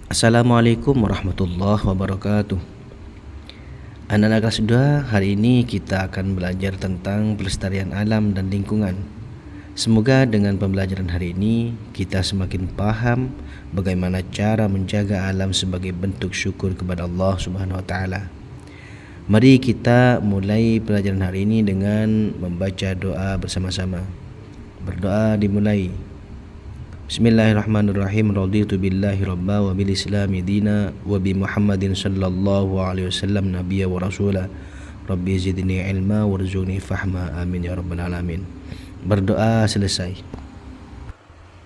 Assalamualaikum warahmatullahi wabarakatuh. Anak-anak kelas 2, hari ini kita akan belajar tentang pelestarian alam dan lingkungan. Semoga dengan pembelajaran hari ini kita semakin paham bagaimana cara menjaga alam sebagai bentuk syukur kepada Allah Subhanahu wa taala. Mari kita mulai pelajaran hari ini dengan membaca doa bersama-sama. Berdoa dimulai. Bismillahirrahmanirrahim. Raditu billahi rabba wa bil islami dina wa bi Muhammadin sallallahu alaihi wasallam nabiyya wa rasula. Rabbi zidni ilma warzuqni fahma. Amin ya rabbal alamin. Berdoa selesai.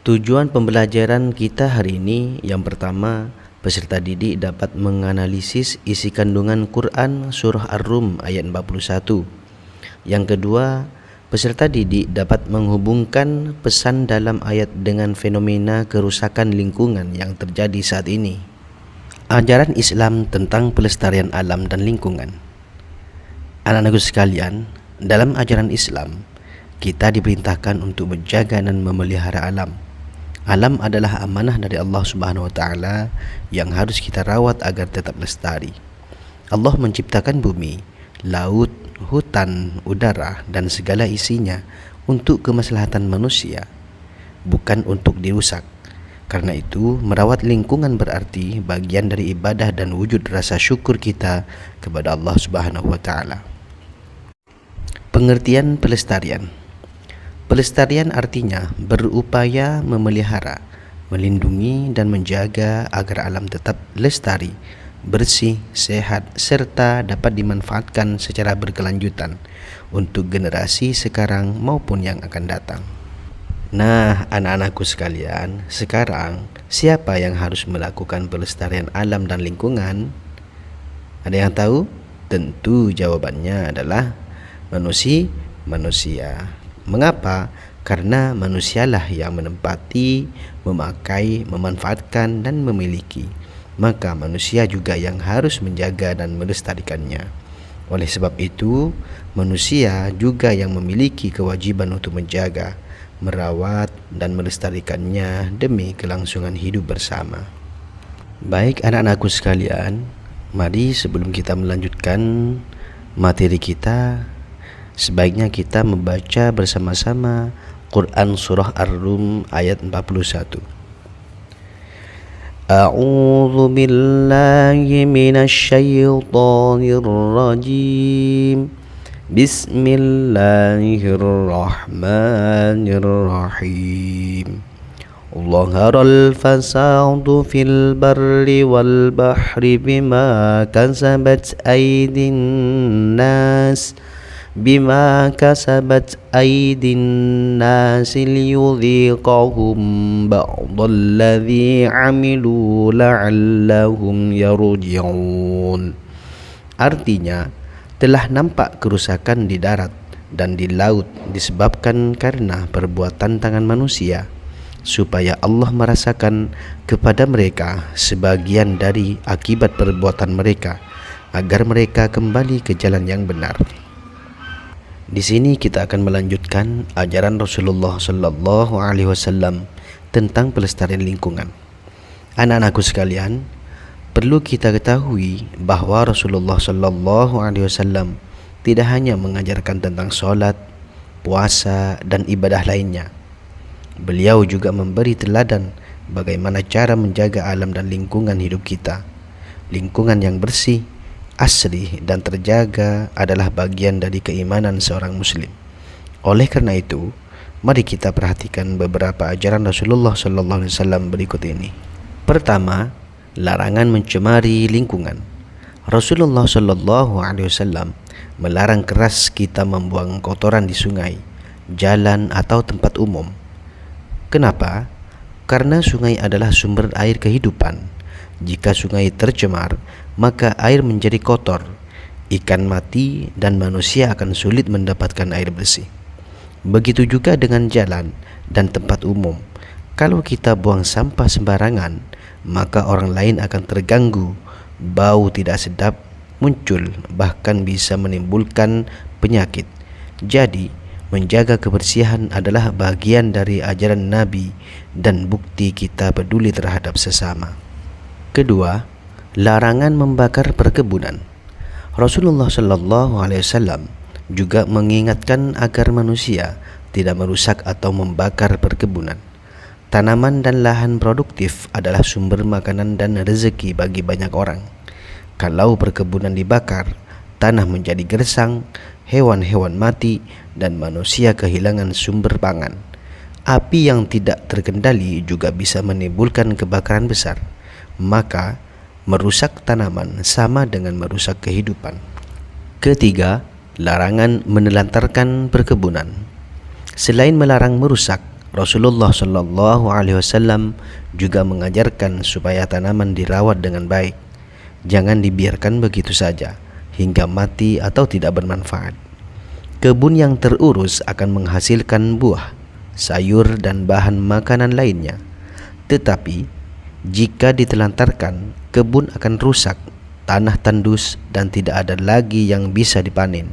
Tujuan pembelajaran kita hari ini, yang pertama, peserta didik dapat menganalisis isi kandungan Quran surah Ar-Rum ayat 41. Yang kedua, peserta didik dapat menghubungkan pesan dalam ayat dengan fenomena kerusakan lingkungan yang terjadi saat ini. Ajaran Islam tentang pelestarian alam dan lingkungan. Anak-anakku sekalian, dalam ajaran Islam, kita diperintahkan untuk menjaga dan memelihara alam. Alam adalah amanah dari Allah Subhanahu wa taala yang harus kita rawat agar tetap lestari. Allah menciptakan bumi, laut, hutan, udara, dan segala isinya untuk kemaslahatan manusia, bukan untuk dirusak. Karena itu, merawat lingkungan berarti bagian dari ibadah dan wujud rasa syukur kita kepada Allah Subhanahu wa taala. Pengertian pelestarian. Pelestarian artinya berupaya memelihara, melindungi, dan menjaga agar alam tetap lestari, bersih, sehat, serta dapat dimanfaatkan secara berkelanjutan untuk generasi sekarang maupun yang akan datang. Nah, anak-anakku sekalian, sekarang siapa yang harus melakukan pelestarian alam dan lingkungan? Ada yang tahu? Tentu jawabannya adalah manusia. Mengapa? Karena manusialah yang menempati, memakai, memanfaatkan, dan memiliki. Maka manusia juga yang harus menjaga dan melestarikannya. Oleh sebab itu, manusia juga yang memiliki kewajiban untuk menjaga, merawat, dan melestarikannya demi kelangsungan hidup bersama. Baik anak-anakku sekalian, mari sebelum kita melanjutkan materi kita, sebaiknya kita membaca bersama-sama Quran surah Ar-Rum ayat 41. A'udzu billahi minasyaitonir rajim. Bismillahirrahmanirrahim. Zaharal fasadu fil barri wal bahri bima kasabat aydin nas liyudhiqahum ba'dalladzi 'amilu la'allahum yarji'un. Artinya, telah nampak kerusakan di darat dan di laut disebabkan karena perbuatan tangan manusia, supaya Allah merasakan kepada mereka sebagian dari akibat perbuatan mereka, agar mereka kembali ke jalan yang benar. Di sini kita akan melanjutkan ajaran Rasulullah Sallallahu Alaihi Wasallam tentang pelestarian lingkungan. Anak-anakku sekalian, perlu kita ketahui bahwa Rasulullah Sallallahu Alaihi Wasallam tidak hanya mengajarkan tentang sholat, puasa, dan ibadah lainnya. Beliau juga memberi teladan bagaimana cara menjaga alam dan lingkungan hidup kita. Lingkungan yang bersih, asri, dan terjaga adalah bagian dari keimanan seorang muslim. Oleh karena itu, mari kita perhatikan beberapa ajaran Rasulullah SAW berikut ini. Pertama, larangan mencemari lingkungan. Rasulullah SAW melarang keras kita membuang kotoran di sungai, jalan, atau tempat umum. Kenapa? Karena sungai adalah sumber air kehidupan. Jika sungai tercemar, maka air menjadi kotor, ikan mati, dan manusia akan sulit mendapatkan air bersih. Begitu juga dengan jalan dan tempat umum. Kalau kita buang sampah sembarangan, maka orang lain akan terganggu, bau tidak sedap muncul, bahkan bisa menimbulkan penyakit. Jadi, menjaga kebersihan adalah bagian dari ajaran Nabi dan bukti kita peduli terhadap sesama. Kedua, larangan membakar perkebunan. Rasulullah sallallahu alaihi wasallam juga mengingatkan agar manusia tidak merusak atau membakar perkebunan. Tanaman dan lahan produktif adalah sumber makanan dan rezeki bagi banyak orang. Kalau perkebunan dibakar, tanah menjadi gersang, hewan-hewan mati, dan manusia kehilangan sumber pangan. Api yang tidak terkendali juga bisa menimbulkan kebakaran besar. Maka, merusak tanaman sama dengan merusak kehidupan. Ketiga, larangan menelantarkan perkebunan. Selain melarang merusak, Rasulullah sallallahu alaihi wasallam juga mengajarkan supaya tanaman dirawat dengan baik. Jangan dibiarkan begitu saja hingga mati atau tidak bermanfaat. Kebun yang terurus akan menghasilkan buah, sayur, dan bahan makanan lainnya. Tetapi jika ditelantarkan, kebun akan rusak, tanah tandus, dan tidak ada lagi yang bisa dipanen.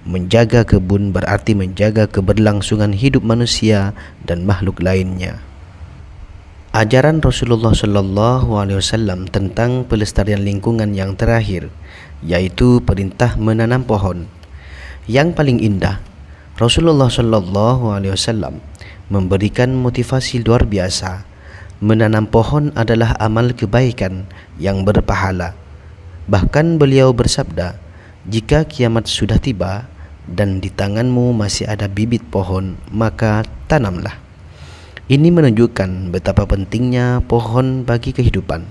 Menjaga kebun berarti menjaga keberlangsungan hidup manusia dan makhluk lainnya. Ajaran Rasulullah sallallahu alaihi wasallam tentang pelestarian lingkungan yang terakhir, yaitu perintah menanam pohon. Yang paling indah, Rasulullah sallallahu alaihi wasallam memberikan motivasi luar biasa. Menanam pohon adalah amal kebaikan yang berpahala. Bahkan beliau bersabda, jika kiamat sudah tiba dan di tanganmu masih ada bibit pohon, maka tanamlah. Ini menunjukkan betapa pentingnya pohon bagi kehidupan.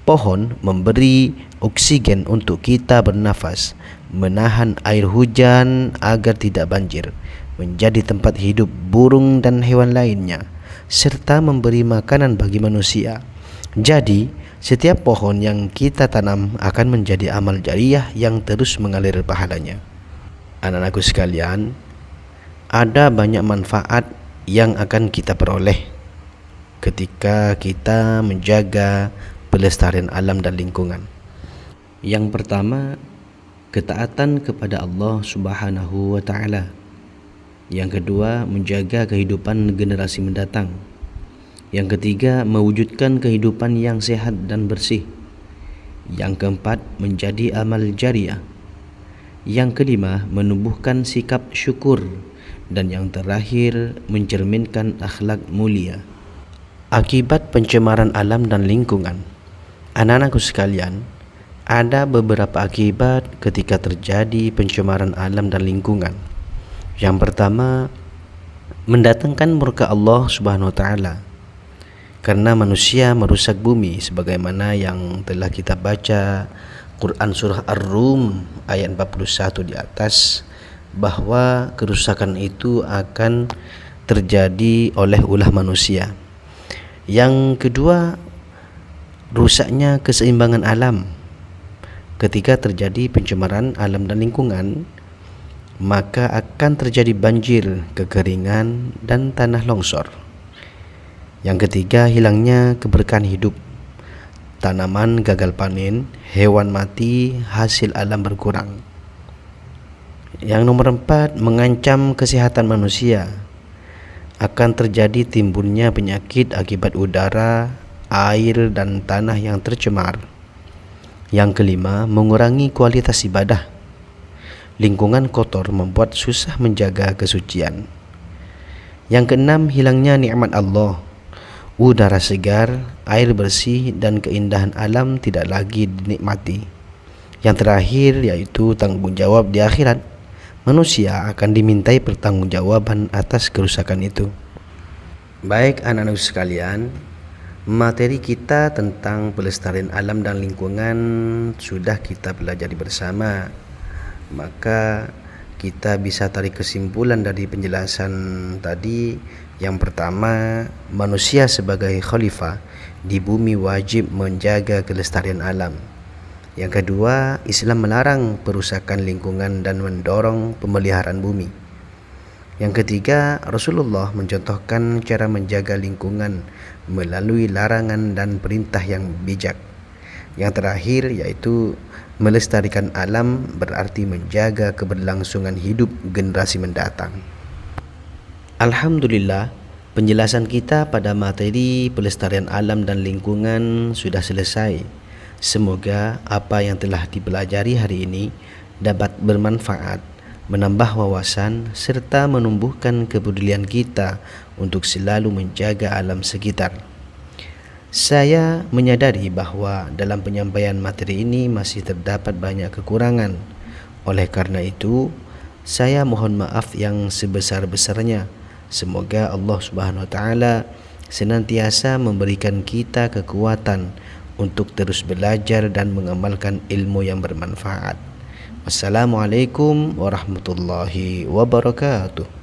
Pohon memberi oksigen untuk kita bernafas, menahan air hujan agar tidak banjir, menjadi tempat hidup burung dan hewan lainnya, serta memberi makanan bagi manusia. Jadi, setiap pohon yang kita tanam akan menjadi amal jariah yang terus mengalir pahalanya. Anak-anakku sekalian, ada banyak manfaat yang akan kita peroleh ketika kita menjaga pelestarian alam dan lingkungan. Yang pertama, ketaatan kepada Allah Subhanahu wa taala. Yang kedua, menjaga kehidupan generasi mendatang. Yang ketiga, mewujudkan kehidupan yang sehat dan bersih. Yang keempat, menjadi amal jariah. Yang kelima, menumbuhkan sikap syukur. Dan yang terakhir, mencerminkan akhlak mulia. Akibat pencemaran alam dan lingkungan. Anak-anakku sekalian, ada beberapa akibat ketika terjadi pencemaran alam dan lingkungan. Yang pertama, mendatangkan murka Allah Subhanahu wa taala. Karena manusia merusak bumi sebagaimana yang telah kita baca Quran surah Ar-Rum ayat 41 di atas, bahwa kerusakan itu akan terjadi oleh ulah manusia. Yang kedua, rusaknya keseimbangan alam. Ketika terjadi pencemaran alam dan lingkungan, maka akan terjadi banjir, kekeringan, dan tanah longsor. Yang ketiga, hilangnya keberkahan hidup. Tanaman gagal panen, hewan mati, hasil alam berkurang. Yang nomor 4, mengancam kesehatan manusia. Akan terjadi timbulnya penyakit akibat udara, air, dan tanah yang tercemar. Yang kelima, mengurangi kualitas ibadah. Lingkungan kotor membuat susah menjaga kesucian. Yang keenam, hilangnya nikmat Allah. Udara segar, air bersih, dan keindahan alam tidak lagi dinikmati. Yang terakhir yaitu tanggung jawab di akhirat. Manusia akan dimintai pertanggungjawaban atas kerusakan itu. Baik anak-anak sekalian, materi kita tentang pelestarian alam dan lingkungan sudah kita pelajari bersama. Maka kita bisa tarik kesimpulan dari penjelasan tadi. Yang pertama, manusia sebagai khalifah di bumi wajib menjaga kelestarian alam. Yang kedua, Islam melarang perusakan lingkungan dan mendorong pemeliharaan bumi. Yang ketiga, Rasulullah mencontohkan cara menjaga lingkungan melalui larangan dan perintah yang bijak. Yang terakhir yaitu melestarikan alam berarti menjaga keberlangsungan hidup generasi mendatang. Alhamdulillah, Penjelasan kita pada materi pelestarian alam dan lingkungan sudah selesai. Semoga apa yang telah dipelajari hari ini dapat bermanfaat, menambah wawasan serta menumbuhkan kepedulian kita untuk selalu menjaga alam sekitar. Saya menyadari bahwa dalam penyampaian materi ini masih terdapat banyak kekurangan. Oleh karena itu, saya mohon maaf yang sebesar-besarnya. Semoga Allah Subhanahu wa taala senantiasa memberikan kita kekuatan untuk terus belajar dan mengamalkan ilmu yang bermanfaat. Wassalamualaikum warahmatullahi wabarakatuh.